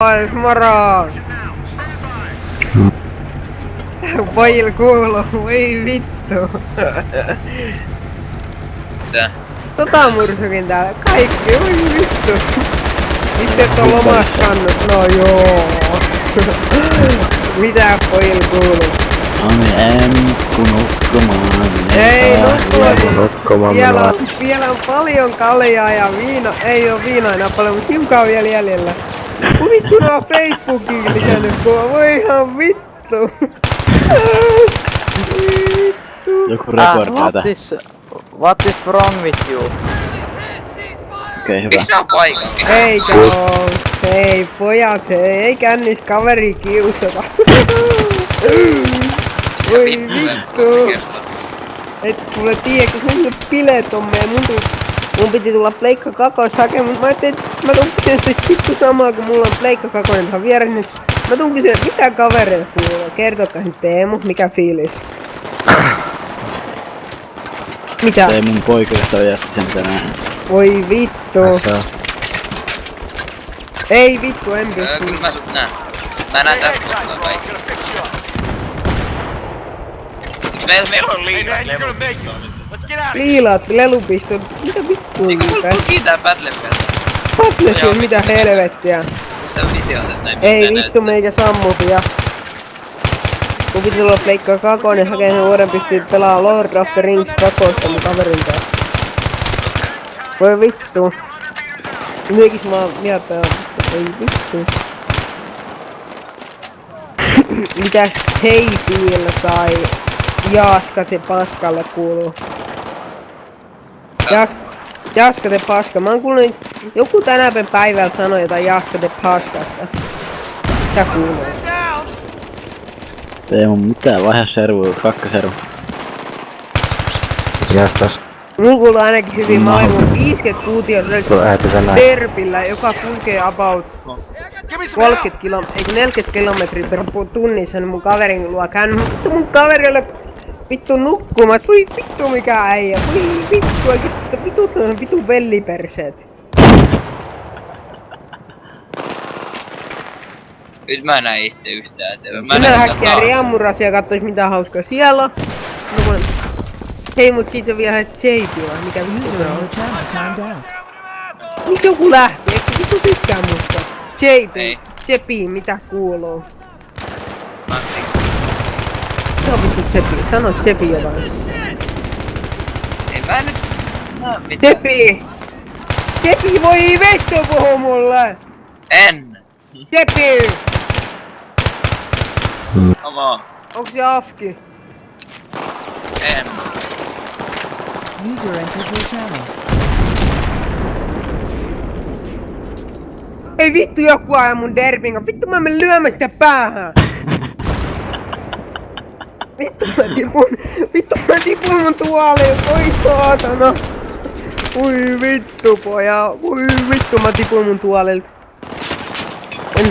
Oi, moro! Pojil kuuluu, voi vittu. Mitä? Mursukin täällä, kaikki, voi vittu. Mistä et oo lomassa kannut? No joo. Mitä pojil kuuluu? En kun nukkumaan. Ei Nukkumaan vielä on paljon kaljaa ja viina, ei oo viinaa enää paljon, mutta hiukan on vielä jäljellä. Kun vittu ne on Facebookiin lisännyt kuva, voi ihan vittu. Joku rekordaa tää. What is wrong with you? Okei, hyvä. Miksi ne on paikalla? Eikä oo. Hei pojat, ei kännis kaveri kiusata. Voi vittu. Et kuule tiedä, kun sun bileet on meidän mun piti tulla Pleikka 2 hakemaan, mutta mä ajattelin, että mä tuun kysyä sitä vittu samaa, kun mulla on Pleikka 2 tähän vieressä, niin mä tuun kysyä, mitä kavereita kuuluu. Kertokaa nyt Teemu, mikä fiilis? Mitä? Teemun poikaystävä jätti sen tänään. Voi vittu. Ei vittu, en pysty. Kyllä mä sut näen. Mä näen tästä kaikki. Meillä on liikat lelupistoon. Liilaat lelupistot. Mitä vittua Eikö mulla niitä? lukii tää Battlefield? Battlefield, mitä helvettiä. Sitä on videot, et näin Ei vittu meikä sammusia. Kun piti tulla Pleikka 2 hakee sen vuoden pystyy pelaa Lord of the Rings 2 mun kaverin kanssa. Voi vittu. Miekis mä oon miettä. Ei vittu. Mitäs Heipiillä tai Jaaskate Paskalle kuuluu? Jaaskate Paska. Mä oon kuullut joku tänäpän päivällä sanoi jotain Jaaskate Paskasta. Mitä kuuluu? Teemu, mitä vaihda servu, kakkaservu. Jästäs. Mulla kuuluu ainakin hyvin maailman 50 kuutioisella terpillä, joka kulkee about 40 kilometriä per tunnissa, niin mun kaverin luo käyn. Mutta mun kaverille vittu nukkumat, voi vittu mikä äijä, voi vittu oikeesti vittu velliperseet. Nyt mä näin itse yhtään. Minä häkkiä riamurasia kattois mitä hauskaa siellä on. Hei mut siitä on vielä JP vai mikä vittu se on? Nyt joku lähti, eikö vittu tykkää musta? JP, mitä kuuluu? Sano vittu JP, sano JP jotain. Ei mä nyt näe mitään. JP voi vittu puhuu mulle! En! JP! Oma. Onks se Afki? En. User entered your channel. Ei vittu joku aja mun derbinga, vittu mä menen lyömään sitä päähän! Vittu mä tipun mun tuoliin, voi saatana! Voi vittu poja, voi vittu mä tipun mun tuolilta. Entä